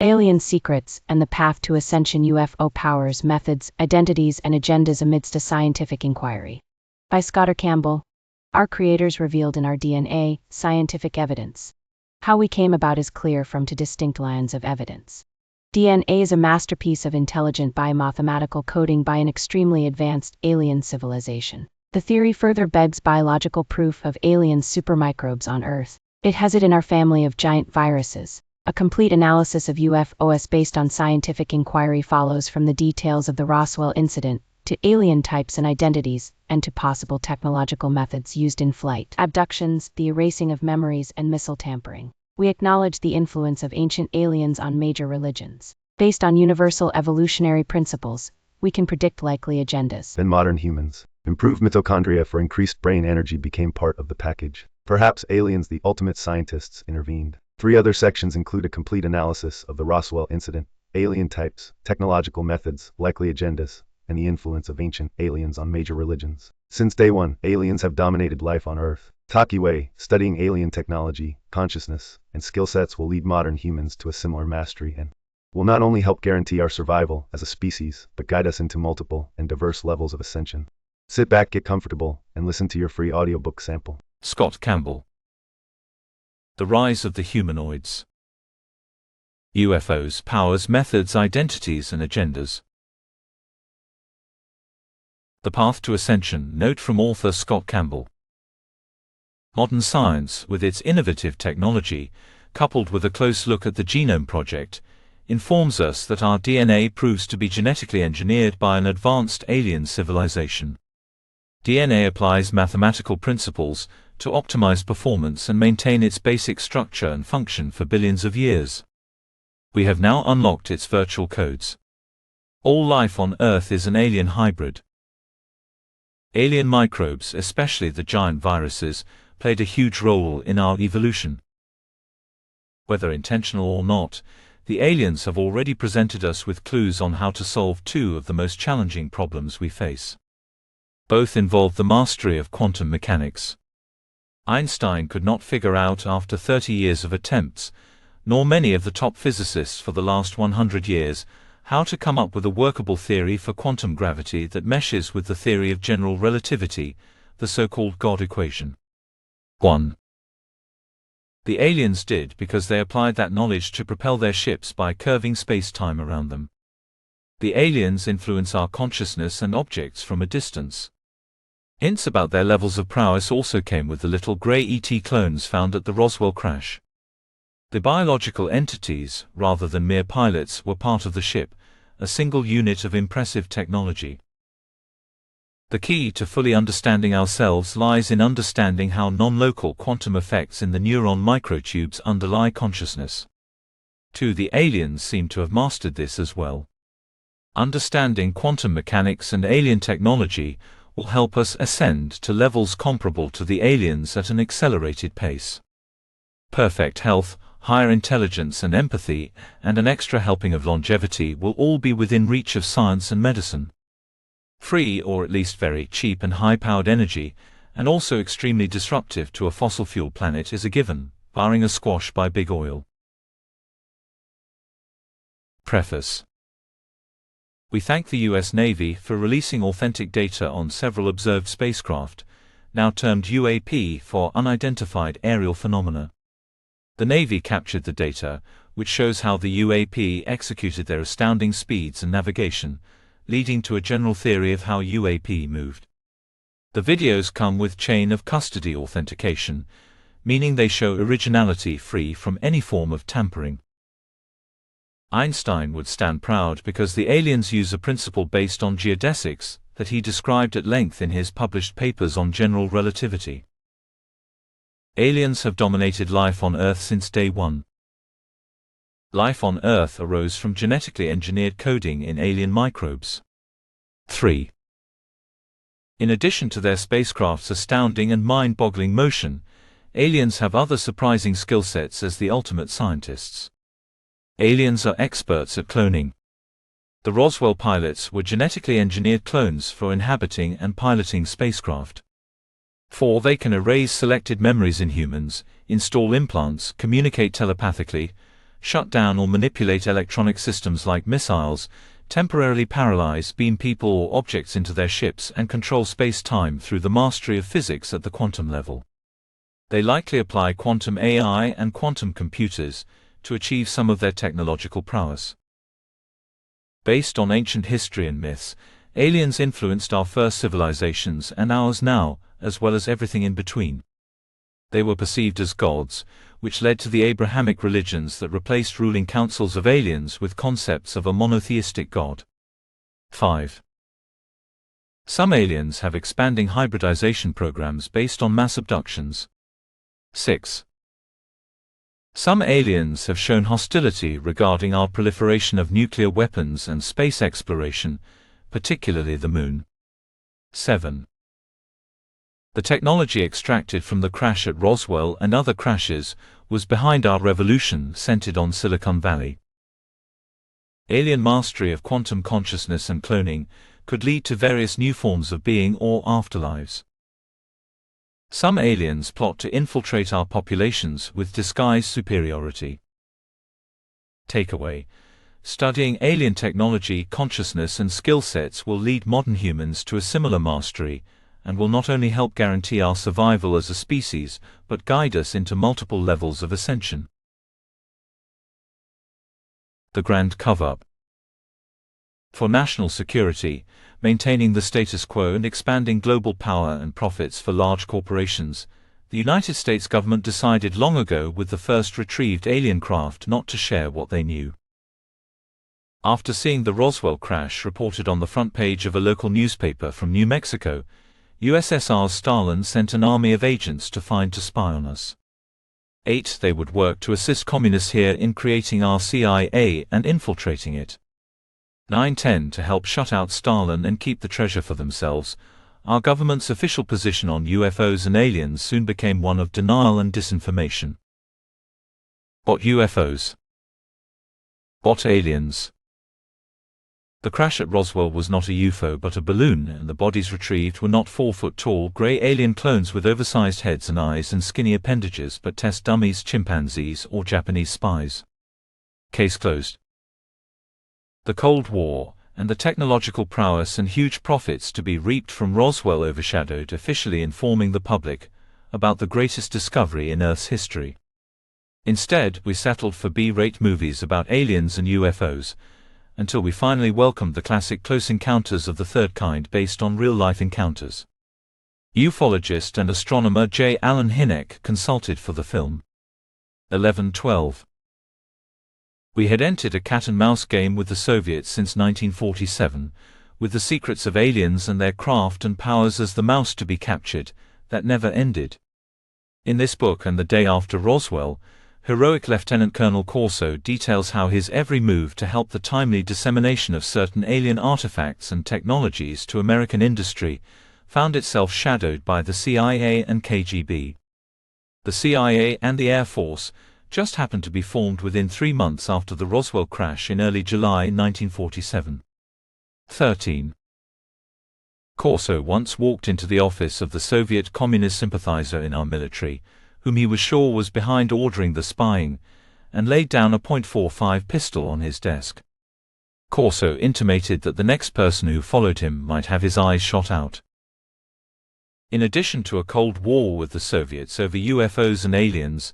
Alien Secrets and the Path to Ascension: UFO Powers, Methods, Identities, and Agendas Amidst a Scientific Inquiry. By Scott Campbell. Our creators revealed in our DNA, scientific evidence. How we came about is clear from two distinct lines of evidence. DNA is a masterpiece of intelligent biomathematical coding by an extremely advanced alien civilization. The theory further begs biological proof of alien super-microbes on Earth. It has it in our family of giant viruses. A complete analysis of UFOs based on scientific inquiry follows, from the details of the Roswell incident, to alien types and identities, and to possible technological methods used in flight abductions, the erasing of memories, and missile tampering. We acknowledge the influence of ancient aliens on major religions. Based on universal evolutionary principles, we can predict likely agendas. Then modern humans. Improved mitochondria for increased brain energy became part of the package. Perhaps aliens, the ultimate scientists, intervened. 3 other sections include a complete analysis of the Roswell incident, alien types, technological methods, likely agendas, and the influence of ancient aliens on major religions. Since day one, aliens have dominated life on Earth. Takiway, studying alien technology, consciousness, and skill sets will lead modern humans to a similar mastery and will not only help guarantee our survival as a species, but guide us into multiple and diverse levels of ascension. Sit back, get comfortable, and listen to your free audiobook sample. Scott Campbell. The Rise of the Humanoids. UFOs, Powers, Methods, Identities, and Agendas. The Path to Ascension. Note from author Scott Campbell. Modern science, with its innovative technology, coupled with a close look at the Genome Project, informs us that our DNA proves to be genetically engineered by an advanced alien civilization. DNA applies mathematical principles to optimize performance and maintain its basic structure and function for billions of years. We have now unlocked its virtual codes. All life on Earth is an alien hybrid. Alien microbes, especially the giant viruses, played a huge role in our evolution. Whether intentional or not, the aliens have already presented us with clues on how to solve 2 of the most challenging problems we face. Both involve the mastery of quantum mechanics. Einstein could not figure out, after 30 years of attempts, nor many of the top physicists for the last 100 years, how to come up with a workable theory for quantum gravity that meshes with the theory of general relativity, the so-called God equation. 1. The aliens did, because they applied that knowledge to propel their ships by curving space-time around them. The aliens influence our consciousness and objects from a distance. Hints about their levels of prowess also came with the little grey ET clones found at the Roswell crash. The biological entities, rather than mere pilots, were part of the ship, a single unit of impressive technology. The key to fully understanding ourselves lies in understanding how non-local quantum effects in the neuron microtubes underlie consciousness. 2. The aliens seem to have mastered this as well. Understanding quantum mechanics and alien technology will help us ascend to levels comparable to the aliens at an accelerated pace. Perfect health, higher intelligence and empathy, and an extra helping of longevity will all be within reach of science and medicine. Free, or at least very cheap and high-powered energy, and also extremely disruptive to a fossil fuel planet, is a given, barring a squash by big oil. Preface. We thank the U.S. Navy for releasing authentic data on several observed spacecraft, now termed UAP for Unidentified Aerial Phenomena. The Navy captured the data, which shows how the UAP executed their astounding speeds and navigation, leading to a general theory of how UAP moved. The videos come with chain of custody authentication, meaning they show originality free from any form of tampering. Einstein would stand proud because the aliens use a principle based on geodesics that he described at length in his published papers on general relativity. Aliens have dominated life on Earth since day one. Life on Earth arose from genetically engineered coding in alien microbes. 3. In addition to their spacecraft's astounding and mind-boggling motion, aliens have other surprising skill sets as the ultimate scientists. Aliens are experts at cloning. The Roswell pilots were genetically engineered clones for inhabiting and piloting spacecraft. 4. They can erase selected memories in humans, install implants, communicate telepathically, shut down or manipulate electronic systems like missiles, temporarily paralyze, beam people or objects into their ships, and control space-time through the mastery of physics at the quantum level. They likely apply quantum AI and quantum computers to achieve some of their technological prowess. Based on ancient history and myths, aliens influenced our first civilizations and ours now, as well as everything in between. They were perceived as gods, which led to the Abrahamic religions that replaced ruling councils of aliens with concepts of a monotheistic god. 5. Some aliens have expanding hybridization programs based on mass abductions. 6. Some aliens have shown hostility regarding our proliferation of nuclear weapons and space exploration, particularly the Moon. 7. The technology extracted from the crash at Roswell and other crashes was behind our revolution centered on Silicon Valley. Alien mastery of quantum consciousness and cloning could lead to various new forms of being or afterlives. Some aliens plot to infiltrate our populations with disguised superiority. Takeaway: studying alien technology, consciousness and skill sets will lead modern humans to a similar mastery, and will not only help guarantee our survival as a species, but guide us into multiple levels of ascension. The Grand Cover-up. For national security, maintaining the status quo and expanding global power and profits for large corporations, the United States government decided long ago with the first retrieved alien craft not to share what they knew. After seeing the Roswell crash reported on the front page of a local newspaper from New Mexico, USSR's Stalin sent an army of agents to spy on us. 8. They would work to assist communists here in creating our CIA and infiltrating it. 9. 10. To help shut out Stalin and keep the treasure for themselves. Our government's official position on UFOs and aliens soon became one of denial and disinformation. What UFOs? What aliens? The crash at Roswell was not a UFO but a balloon, and the bodies retrieved were not 4-foot-tall grey alien clones with oversized heads and eyes and skinny appendages but test dummies, chimpanzees or Japanese spies. Case closed. The Cold War, and the technological prowess and huge profits to be reaped from Roswell overshadowed officially informing the public about the greatest discovery in Earth's history. Instead, we settled for B-rate movies about aliens and UFOs, until we finally welcomed the classic Close Encounters of the Third Kind based on real-life encounters. Ufologist and astronomer J. Allen Hynek consulted for the film. 11-12. We had entered a cat-and-mouse game with the Soviets since 1947, with the secrets of aliens and their craft and powers as the mouse to be captured, that never ended. In this book and the day after Roswell, heroic Lieutenant Colonel Corso details how his every move to help the timely dissemination of certain alien artifacts and technologies to American industry found itself shadowed by the CIA and KGB. The CIA and the Air Force just happened to be formed within 3 months after the Roswell crash in early July 1947. 13. Corso once walked into the office of the Soviet communist sympathizer in our military, whom he was sure was behind ordering the spying, and laid down a .45 pistol on his desk. Corso intimated that the next person who followed him might have his eyes shot out. In addition to a Cold War with the Soviets over UFOs and aliens,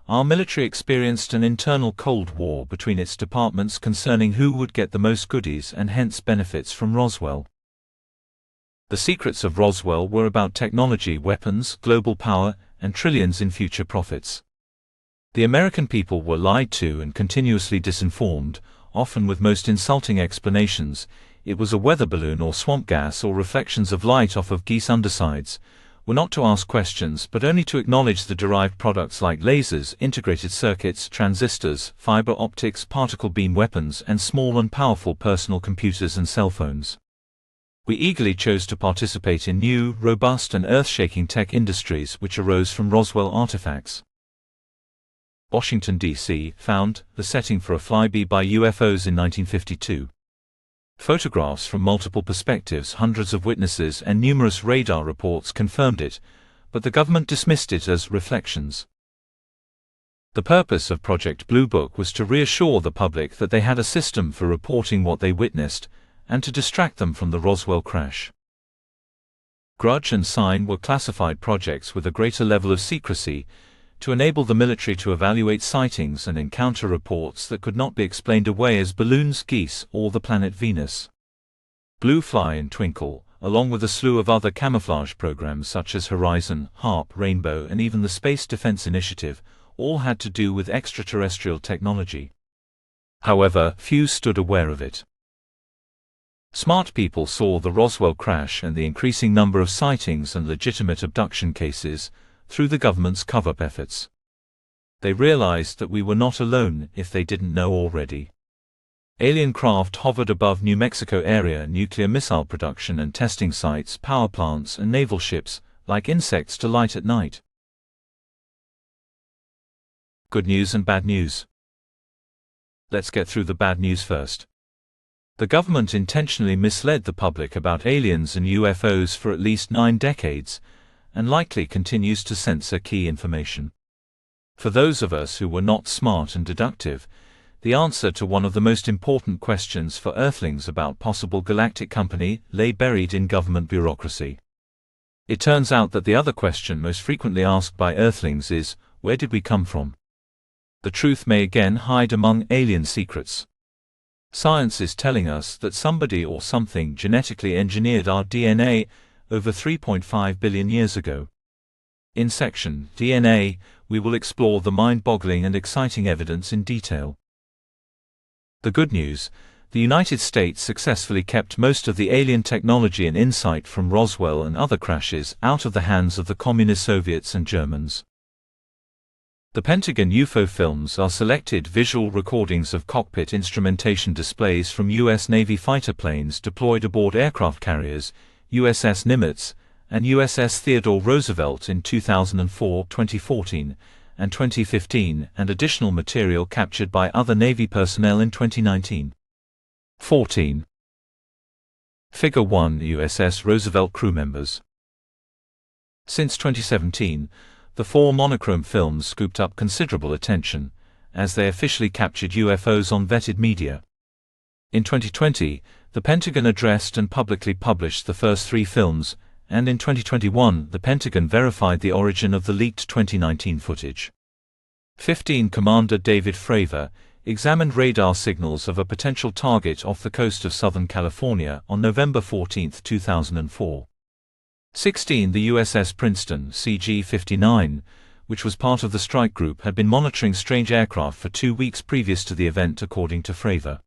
our military experienced an internal Cold War between its departments concerning who would get the most goodies and hence benefits from Roswell. The secrets of Roswell were about technology, weapons, global power, and trillions in future profits. The American people were lied to and continuously disinformed, often with most insulting explanations. It was a weather balloon or swamp gas or reflections of light off of geese undersides. Were not to ask questions but only to acknowledge the derived products like lasers, integrated circuits, transistors, fiber optics, particle beam weapons, and small and powerful personal computers and cell phones. We eagerly chose to participate in new, robust and earth-shaking tech industries which arose from Roswell artifacts. Washington, D.C. found the setting for a flyby by UFOs in 1952. Photographs from multiple perspectives, hundreds of witnesses and numerous radar reports confirmed it, but the government dismissed it as reflections. The purpose of Project Blue Book was to reassure the public that they had a system for reporting what they witnessed, and to distract them from the Roswell crash. Grudge and Sign were classified projects with a greater level of secrecy, to enable the military to evaluate sightings and encounter reports that could not be explained away as balloons, geese, or the planet Venus. Blue Fly and Twinkle, along with a slew of other camouflage programs such as Horizon, HARP, Rainbow, and even the Space Defense Initiative, all had to do with extraterrestrial technology. However, few stood aware of it. Smart people saw the Roswell crash and the increasing number of sightings and legitimate abduction cases through the government's cover-up efforts. They realized that we were not alone, if they didn't know already. Alien craft hovered above New Mexico area nuclear missile production and testing sites, power plants, and naval ships, like insects to light at night. Good news and bad news. Let's get through the bad news first. The government intentionally misled the public about aliens and UFOs for at least 9 decades, and likely continues to censor key information. For those of us who were not smart and deductive, the answer to one of the most important questions for Earthlings about possible galactic company lay buried in government bureaucracy. It turns out that the other question most frequently asked by Earthlings is, where did we come from? The truth may again hide among alien secrets. Science is telling us that somebody or something genetically engineered our DNA over 3.5 billion years ago. In section DNA, we will explore the mind-boggling and exciting evidence in detail. The good news: the United States successfully kept most of the alien technology and insight from Roswell and other crashes out of the hands of the Communist Soviets and Germans. The Pentagon UFO films are selected visual recordings of cockpit instrumentation displays from U.S. Navy fighter planes deployed aboard aircraft carriers, USS Nimitz, and USS Theodore Roosevelt in 2004, 2014, and 2015, and additional material captured by other Navy personnel in 2019. 14. Figure 1: USS Roosevelt crew members. Since 2017, the 4 monochrome films scooped up considerable attention, as they officially captured UFOs on vetted media. In 2020, the Pentagon addressed and publicly published the first 3 films, and in 2021 the Pentagon verified the origin of the leaked 2019 footage. 15. Commander David Fravor examined radar signals of a potential target off the coast of Southern California on November 14, 2004. 16. The USS Princeton CG-59, which was part of the strike group, had been monitoring strange aircraft for 2 weeks previous to the event, according to Fravor.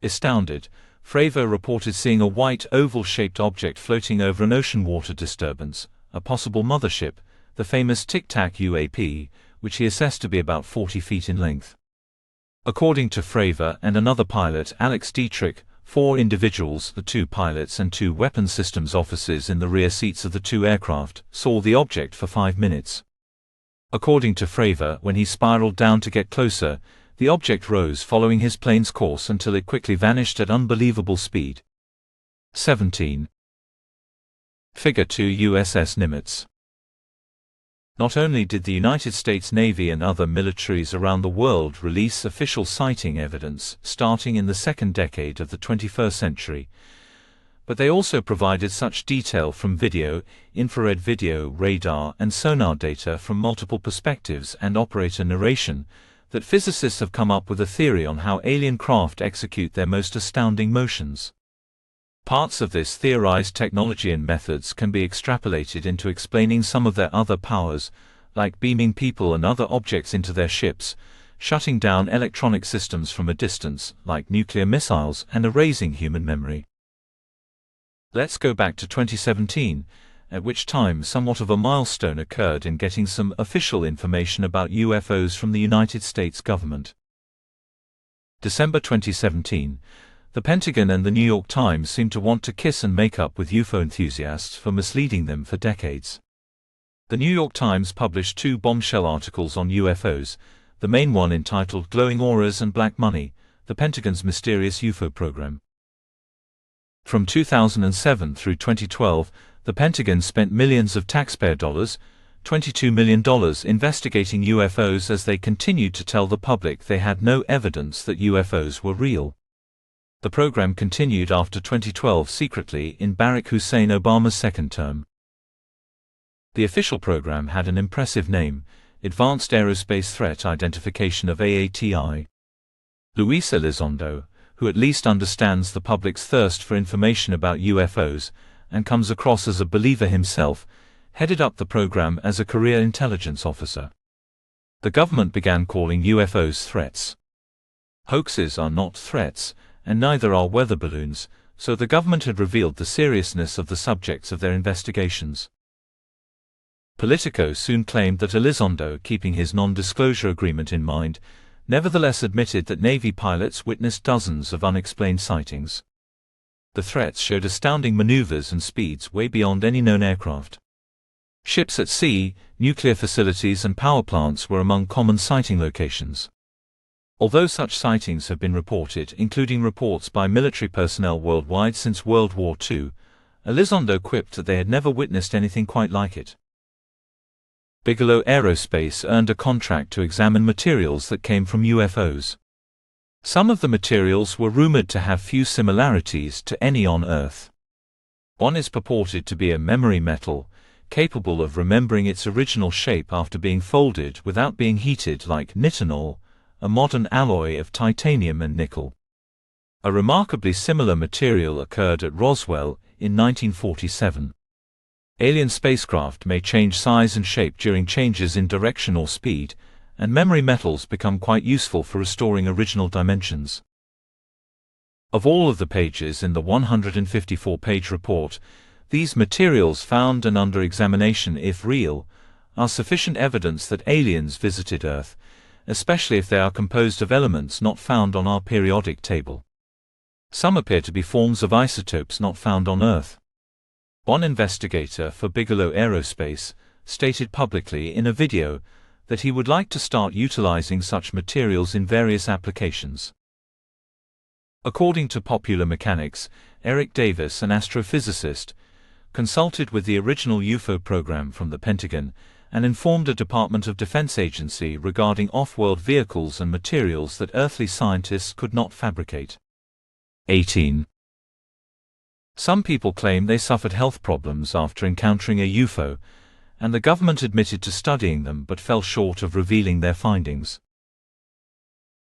Astounded, Fravor reported seeing a white oval-shaped object floating over an ocean water disturbance, a possible mothership, the famous Tic Tac UAP, which he assessed to be about 40 feet in length. According to Fravor and another pilot, Alex Dietrich, 4 individuals, the 2 pilots and 2 weapons systems officers in the rear seats of the 2 aircraft, saw the object for 5 minutes. According to Fravor, when he spiraled down to get closer, the object rose following his plane's course until it quickly vanished at unbelievable speed. 17. Figure 2: USS Nimitz. Not only did the United States Navy and other militaries around the world release official sighting evidence starting in the second decade of the 21st century, but they also provided such detail from video, infrared video, radar, and sonar data from multiple perspectives and operator narration that physicists have come up with a theory on how alien craft execute their most astounding motions. Parts of this theorized technology and methods can be extrapolated into explaining some of their other powers, like beaming people and other objects into their ships, shutting down electronic systems from a distance, like nuclear missiles, and erasing human memory. Let's go back to 2017, at which time somewhat of a milestone occurred in getting some official information about UFOs from the United States government. December 2017. The Pentagon and the New York Times seem to want to kiss and make up with UFO enthusiasts for misleading them for decades. The New York Times published 2 bombshell articles on UFOs, the main one entitled Glowing Auras and Black Money, the Pentagon's mysterious UFO program. From 2007 through 2012, the Pentagon spent millions of taxpayer dollars $22 million investigating UFOs as they continued to tell the public they had no evidence that UFOs were real. The program continued after 2012 secretly in Barack Hussein Obama's second term. The official program had an impressive name, Advanced Aerospace Threat Identification of AATI. Luis Elizondo, who at least understands the public's thirst for information about UFOs, and comes across as a believer himself, headed up the program as a career intelligence officer. The government began calling UFOs threats. Hoaxes are not threats, and neither are weather balloons, so the government had revealed the seriousness of the subjects of their investigations. Politico soon claimed that Elizondo, keeping his non-disclosure agreement in mind, nevertheless admitted that Navy pilots witnessed dozens of unexplained sightings. The threats showed astounding maneuvers and speeds way beyond any known aircraft. Ships at sea, nuclear facilities and power plants were among common sighting locations. Although such sightings have been reported, including reports by military personnel worldwide since World War II, Elizondo quipped that they had never witnessed anything quite like it. Bigelow Aerospace earned a contract to examine materials that came from UFOs. Some of the materials were rumored to have few similarities to any on Earth. One is purported to be a memory metal, capable of remembering its original shape after being folded without being heated like nitinol, a modern alloy of titanium and nickel. A remarkably similar material occurred at Roswell in 1947. Alien spacecraft may change size and shape during changes in direction or speed, and memory metals become quite useful for restoring original dimensions. Of all of the pages in the 154-page report, these materials found and under examination, if real, are sufficient evidence that aliens visited Earth, especially if they are composed of elements not found on our periodic table. Some appear to be forms of isotopes not found on Earth. One investigator for Bigelow Aerospace stated publicly in a video that he would like to start utilizing such materials in various applications. According to Popular Mechanics, Eric Davis, an astrophysicist, consulted with the original UFO program from the Pentagon and informed a Department of Defense agency regarding off-world vehicles and materials that earthly scientists could not fabricate. 18. Some people claim they suffered health problems after encountering a UFO, and the government admitted to studying them but fell short of revealing their findings.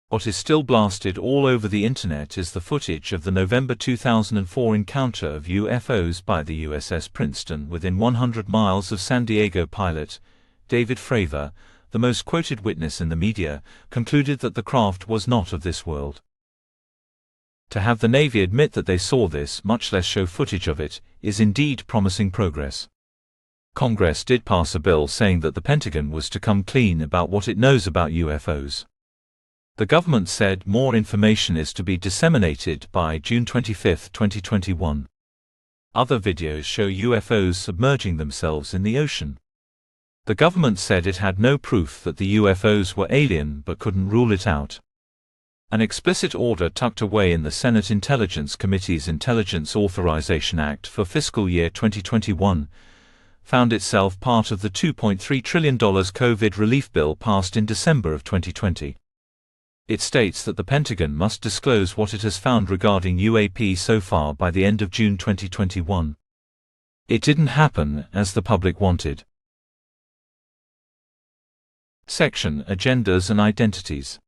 What is still blasted all over the internet is the footage of the November 2004 encounter of UFOs by the USS Princeton within 100 miles of San Diego. Pilot David Fravor, the most quoted witness in the media, concluded that the craft was not of this world. To have the Navy admit that they saw this, much less show footage of it, is indeed promising progress. Congress did pass a bill saying that the Pentagon was to come clean about what it knows about UFOs. The government said more information is to be disseminated by June 25, 2021. Other videos show UFOs submerging themselves in the ocean. The government said it had no proof that the UFOs were alien but couldn't rule it out. An explicit order tucked away in the Senate Intelligence Committee's Intelligence Authorization Act for fiscal year 2021 found itself part of the $2.3 trillion COVID relief bill passed in December of 2020. It states that the Pentagon must disclose what it has found regarding UAP so far by the end of June 2021. It didn't happen as the public wanted. Section: Agendas and Identities.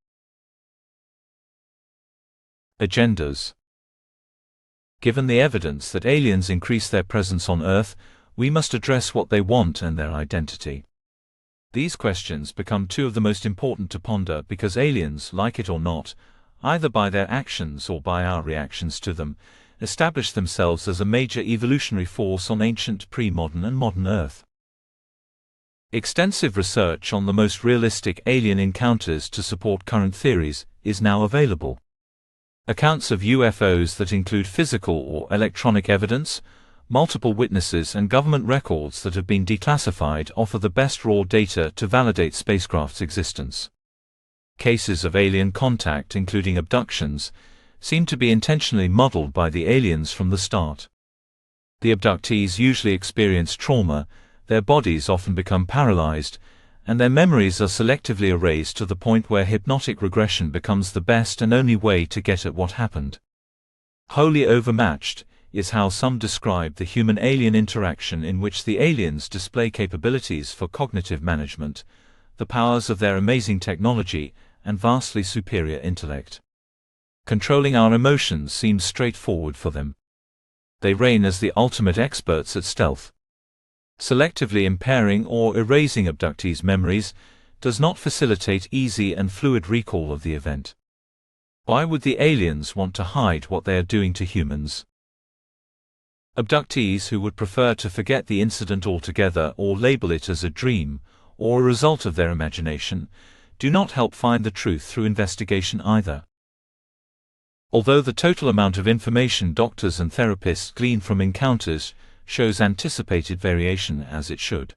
Agendas. Given the evidence that aliens increase their presence on Earth, we must address what they want and their identity. These questions become two of the most important to ponder because aliens, like it or not, either by their actions or by our reactions to them, establish themselves as a major evolutionary force on ancient, pre-modern and modern Earth. Extensive research on the most realistic alien encounters to support current theories is now available. Accounts of UFOs that include physical or electronic evidence, multiple witnesses and government records that have been declassified offer the best raw data to validate spacecraft's existence. Cases of alien contact, including abductions, seem to be intentionally muddled by the aliens from the start. The abductees usually experience trauma, their bodies often become paralyzed, and their memories are selectively erased to the point where hypnotic regression becomes the best and only way to get at what happened. Wholly overmatched is how some describe the human-alien interaction, in which the aliens display capabilities for cognitive management, the powers of their amazing technology, and vastly superior intellect. Controlling our emotions seems straightforward for them. They reign as the ultimate experts at stealth. Selectively impairing or erasing abductees' memories does not facilitate easy and fluid recall of the event. Why would the aliens want to hide what they are doing to humans? Abductees who would prefer to forget the incident altogether or label it as a dream, or a result of their imagination, do not help find the truth through investigation either. Although the total amount of information doctors and therapists glean from encounters shows anticipated variation, as it should,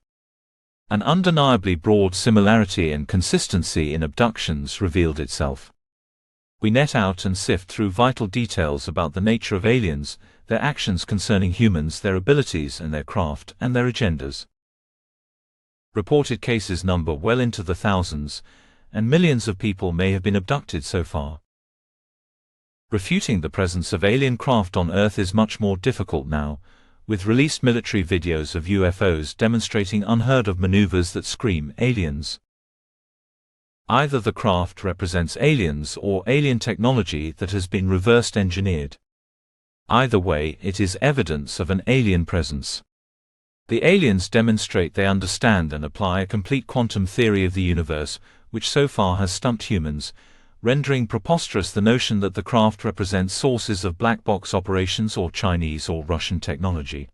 an undeniably broad similarity and consistency in abductions revealed itself. We net out and sift through vital details about the nature of aliens, their actions concerning humans, their abilities and their craft, and their agendas. Reported cases number well into the thousands, and millions of people may have been abducted so far. Refuting the presence of alien craft on Earth is much more difficult now, with released military videos of UFOs demonstrating unheard-of maneuvers that scream aliens. Either the craft represents aliens or alien technology that has been reversed engineered. Either way, it is evidence of an alien presence. The aliens demonstrate they understand and apply a complete quantum theory of the universe, which so far has stumped humans, rendering preposterous the notion that the craft represents sources of black box operations or Chinese or Russian technology.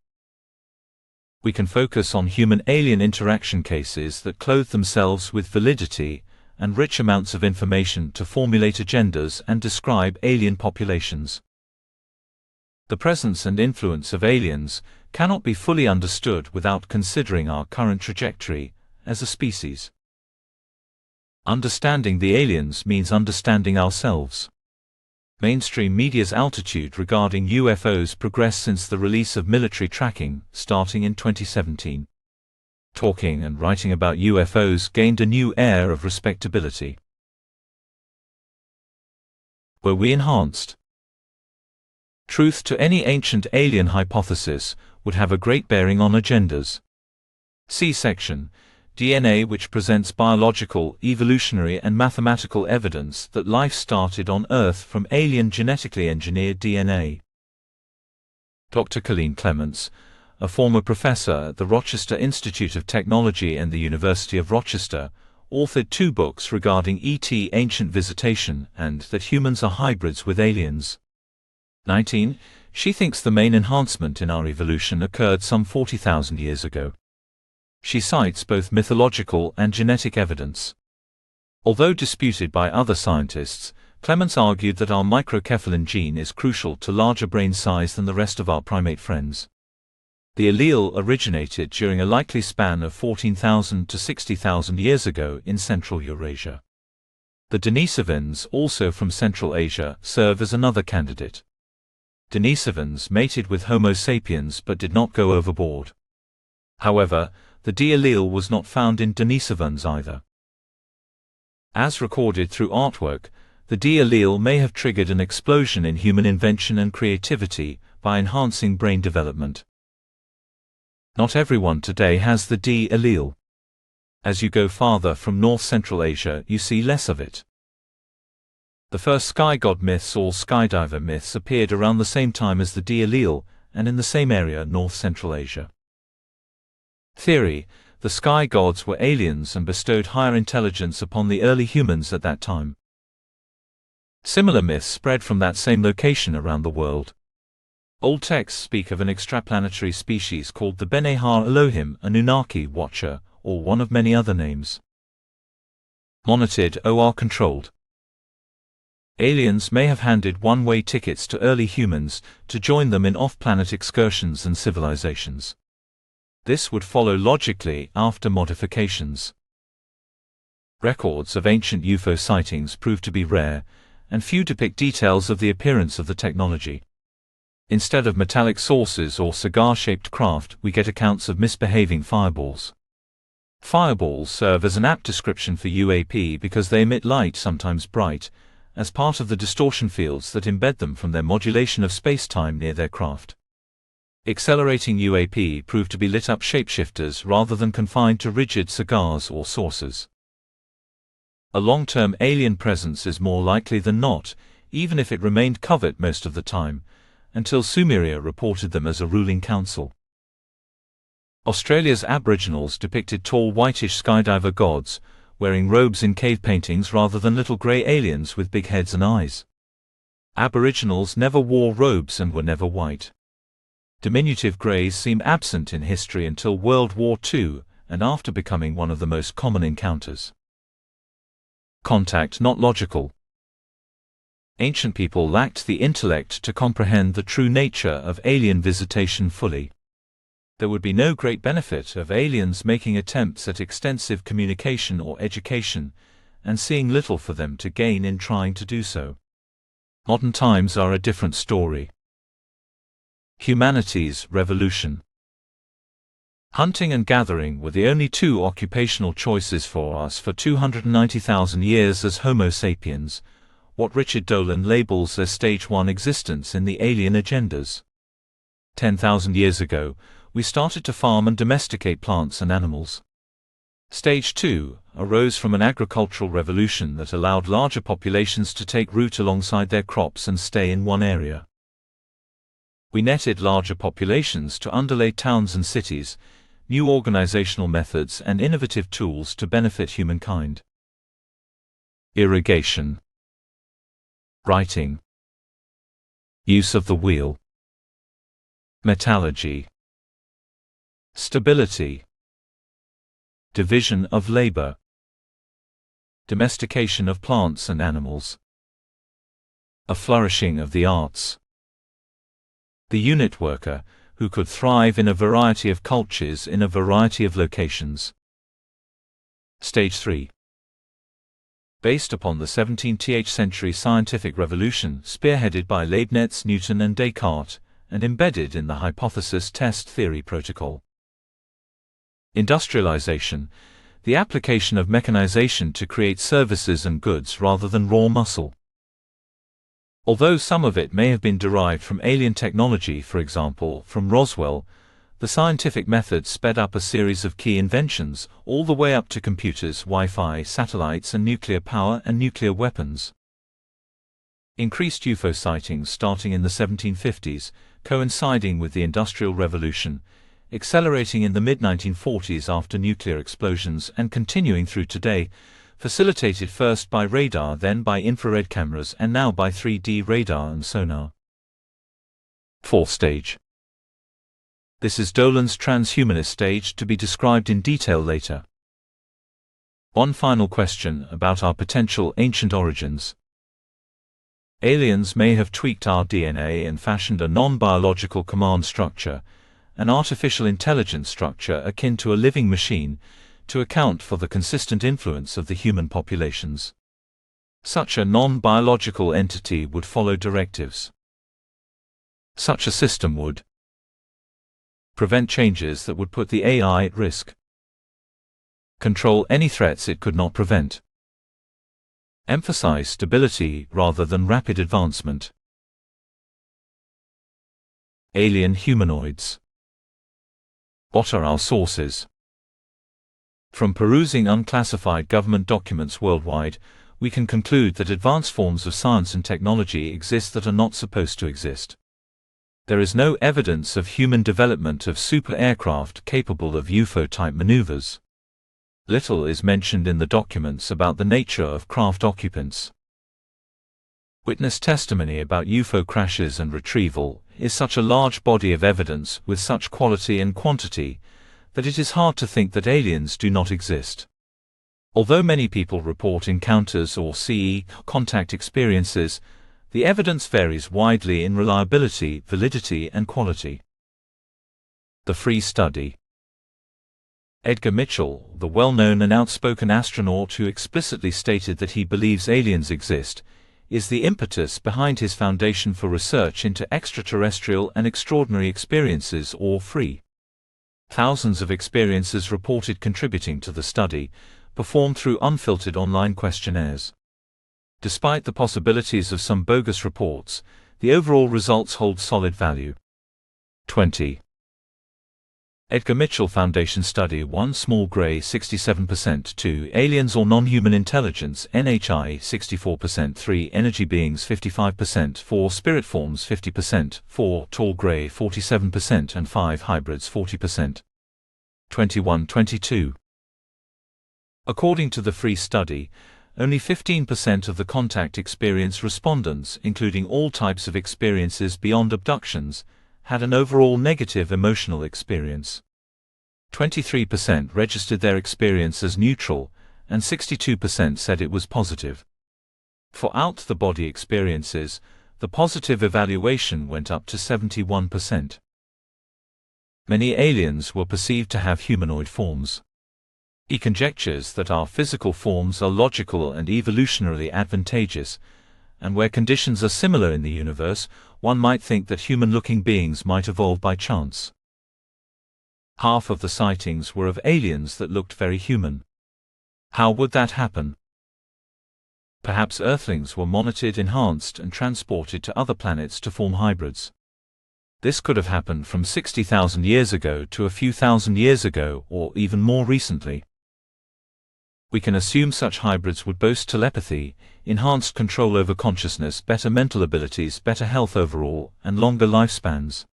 We can focus on human-alien interaction cases that clothe themselves with validity and rich amounts of information to formulate agendas and describe alien populations. The presence and influence of aliens cannot be fully understood without considering our current trajectory as a species. Understanding the aliens means understanding ourselves. Mainstream media's altitude regarding UFOs progressed since the release of military tracking, starting in 2017. Talking and writing about UFOs gained a new air of respectability. Were we enhanced? Truth to any ancient alien hypothesis would have a great bearing on agendas. See section DNA, which presents biological, evolutionary and mathematical evidence that life started on Earth from alien genetically engineered DNA. Dr. Colleen Clements, a former professor at the Rochester Institute of Technology and the University of Rochester, authored 2 books regarding ET ancient visitation and that humans are hybrids with aliens. 19. She thinks the main enhancement in our evolution occurred some 40,000 years ago. She cites both mythological and genetic evidence. Although disputed by other scientists, Clements argued that our microcephalin gene is crucial to larger brain size than the rest of our primate friends. The allele originated during a likely span of 14,000 to 60,000 years ago in Central Eurasia. The Denisovans, also from Central Asia, serve as another candidate. Denisovans mated with Homo sapiens but did not go overboard. However, the D allele was not found in Denisovans either. As recorded through artwork, the D allele may have triggered an explosion in human invention and creativity by enhancing brain development. Not everyone today has the D allele. As you go farther from North Central Asia, you see less of it. The first sky god myths or skydiver myths appeared around the same time as the D allele, and in the same area, North Central Asia. Theory: the sky gods were aliens and bestowed higher intelligence upon the early humans at that time. Similar myths spread from that same location around the world. Old texts speak of an extraplanetary species called the Bene Har Elohim, Anunnaki Watcher, or one of many other names. Monitored or controlled. Aliens may have handed one-way tickets to early humans to join them in off-planet excursions and civilizations. This would follow logically after modifications. Records of ancient UFO sightings prove to be rare, and few depict details of the appearance of the technology. Instead of metallic sources or cigar-shaped craft, we get accounts of misbehaving fireballs. Fireballs serve as an apt description for UAP because they emit light, sometimes bright, as part of the distortion fields that embed them from their modulation of space-time near their craft. Accelerating UAP proved to be lit-up shapeshifters rather than confined to rigid cigars or saucers. A long-term alien presence is more likely than not, even if it remained covert most of the time, until Sumeria reported them as a ruling council. Australia's Aboriginals depicted tall whitish skydiver gods, wearing robes in cave paintings rather than little grey aliens with big heads and eyes. Aboriginals never wore robes and were never white. Diminutive greys seem absent in history until World War II, and after becoming one of the most common encounters. Contact not logical. Ancient people lacked the intellect to comprehend the true nature of alien visitation fully. There would be no great benefit of aliens making attempts at extensive communication or education, and seeing little for them to gain in trying to do so. Modern times are a different story. Humanity's revolution. Hunting and gathering were the only two occupational choices for us for 290,000 years as Homo sapiens, what Richard Dolan labels as Stage 1 existence in the alien agendas. 10,000 years ago, we started to farm and domesticate plants and animals. Stage 2 arose from an agricultural revolution that allowed larger populations to take root alongside their crops and stay in one area. We netted larger populations to underlay towns and cities, new organizational methods and innovative tools to benefit humankind. Irrigation. Writing. Use of the wheel. Metallurgy. Stability. Division of labor. Domestication of plants and animals. A flourishing of the arts. The unit worker, who could thrive in a variety of cultures in a variety of locations. Stage 3. Based upon the 17th century scientific revolution spearheaded by Leibniz, Newton and Descartes, and embedded in the hypothesis test theory protocol. Industrialization, the application of mechanization to create services and goods rather than raw muscle. Although some of it may have been derived from alien technology, for example, from Roswell, the scientific method sped up a series of key inventions, all the way up to computers, Wi-Fi, satellites and nuclear power and nuclear weapons. Increased UFO sightings starting in the 1750s, coinciding with the Industrial Revolution, accelerating in the mid-1940s after nuclear explosions and continuing through today, facilitated first by radar, then by infrared cameras and now by 3D radar and sonar. Fourth stage. This is Dolan's transhumanist stage, to be described in detail later. One final question about our potential ancient origins. Aliens may have tweaked our DNA and fashioned a non-biological command structure, an artificial intelligence structure akin to a living machine, to account for the consistent influence of the human populations. Such a non-biological entity would follow directives. Such a system would prevent changes that would put the AI at risk, control any threats it could not prevent, emphasize stability rather than rapid advancement. Alien humanoids. What are our sources? From perusing unclassified government documents worldwide, we can conclude that advanced forms of science and technology exist that are not supposed to exist. There is no evidence of human development of super aircraft capable of UFO-type maneuvers. Little is mentioned in the documents about the nature of craft occupants. Witness testimony about UFO crashes and retrieval is such a large body of evidence with such quality and quantity that it is hard to think that aliens do not exist. Although many people report encounters or CE contact experiences, the evidence varies widely in reliability, validity, and quality. The free study. Edgar Mitchell, the well-known and outspoken astronaut who explicitly stated that he believes aliens exist, is the impetus behind his Foundation for Research into Extraterrestrial and Extraordinary Experiences, or FREE. Thousands of experiences reported contributing to the study, performed through unfiltered online questionnaires. Despite the possibilities of some bogus reports, the overall results hold solid value. 20. Edgar Mitchell Foundation Study 1 Small Gray 67%, 2 Aliens or Non-Human Intelligence NHI 64%, 3 Energy Beings 55%, 4 Spirit Forms 50%, 4 Tall Gray 47%, and 5 Hybrids 40%. 21-22. According to the FREE study, only 15% of the contact experience respondents, including all types of experiences beyond abductions, had an overall negative emotional experience. 23% registered their experience as neutral, and 62% said it was positive. For out-the-body experiences, the positive evaluation went up to 71%. Many aliens were perceived to have humanoid forms. He conjectures that our physical forms are logical and evolutionarily advantageous, and where conditions are similar in the universe, one might think that human-looking beings might evolve by chance. Half of the sightings were of aliens that looked very human. How would that happen? Perhaps Earthlings were monitored, enhanced, and transported to other planets to form hybrids. This could have happened from 60,000 years ago to a few thousand years ago, or even more recently. We can assume such hybrids would boast telepathy, enhanced control over consciousness, better mental abilities, better health overall, and longer lifespans.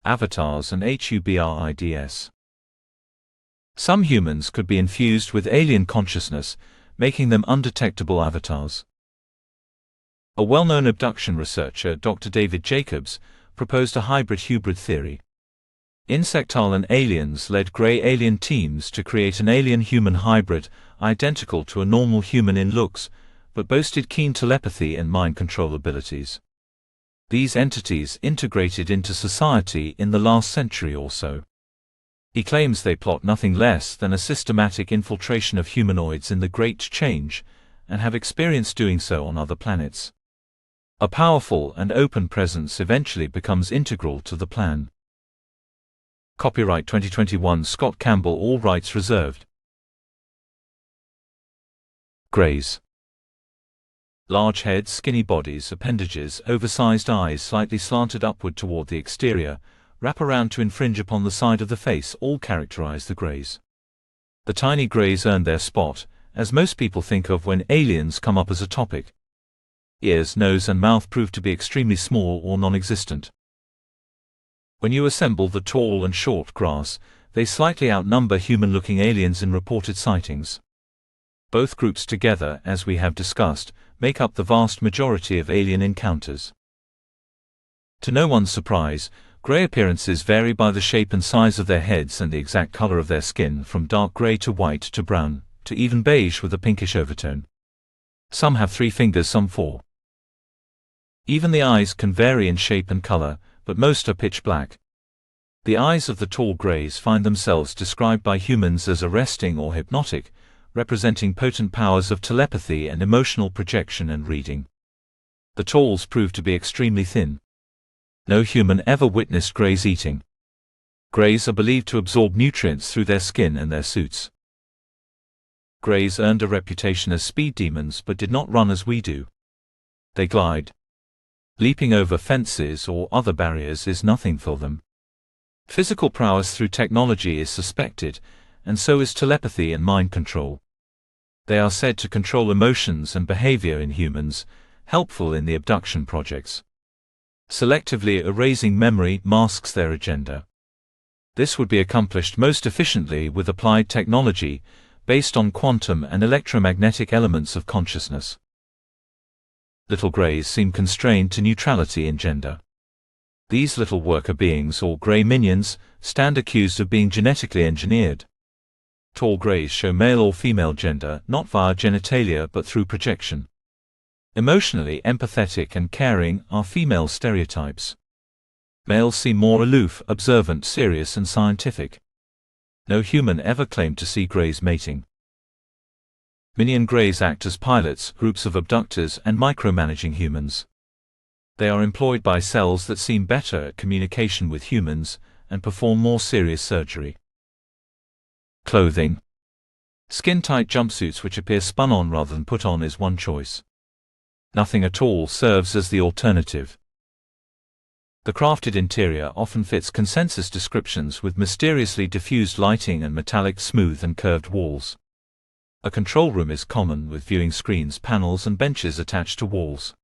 Avatars and hybrids. Some humans could be infused with alien consciousness, making them undetectable avatars. A well-known abduction researcher, Dr. David Jacobs, proposed a hybrid-hybrid theory. Insectalien aliens led gray alien teams to create an alien-human hybrid, identical to a normal human in looks, but boasted keen telepathy and mind control abilities. These entities integrated into society in the last century or so. He claims they plot nothing less than a systematic infiltration of humanoids in the Great Change, and have experienced doing so on other planets. A powerful and open presence eventually becomes integral to the plan. Copyright 2021 Scott Campbell, all rights reserved. Greys. Large heads, skinny bodies, appendages, oversized eyes slightly slanted upward toward the exterior, wrap around to infringe upon the side of the face, all characterize the Greys. The tiny Greys earned their spot, as most people think of when aliens come up as a topic. Ears, nose and mouth prove to be extremely small or non-existent. When you assemble the tall and short grass, they slightly outnumber human-looking aliens in reported sightings. Both groups together, as we have discussed, make up the vast majority of alien encounters. To no one's surprise, gray appearances vary by the shape and size of their heads and the exact color of their skin, from dark gray to white to brown, to even beige with a pinkish overtone. Some have 3 fingers, some 4. Even the eyes can vary in shape and color, but most are pitch black. The eyes of the tall Greys find themselves described by humans as arresting or hypnotic, representing potent powers of telepathy and emotional projection and reading. The talls prove to be extremely thin. No human ever witnessed Greys eating. Greys are believed to absorb nutrients through their skin and their suits. Greys earned a reputation as speed demons but did not run as we do. They glide. Leaping over fences or other barriers is nothing for them. Physical prowess through technology is suspected, and so is telepathy and mind control. They are said to control emotions and behavior in humans, helpful in the abduction projects. Selectively erasing memory masks their agenda. This would be accomplished most efficiently with applied technology, based on quantum and electromagnetic elements of consciousness. Little Greys seem constrained to neutrality in gender. These little worker beings, or Grey minions, stand accused of being genetically engineered. Tall Greys show male or female gender, not via genitalia but through projection. Emotionally empathetic and caring are female stereotypes. Males seem more aloof, observant, serious and scientific. No human ever claimed to see Greys mating. Minion Greys act as pilots, groups of abductors, and micromanaging humans. They are employed by cells that seem better at communication with humans and perform more serious surgery. Clothing. Skin-tight jumpsuits which appear spun on rather than put on is one choice. Nothing at all serves as the alternative. The crafted interior often fits consensus descriptions with mysteriously diffused lighting and metallic, smooth and curved walls. A control room is common with viewing screens, panels and benches attached to walls.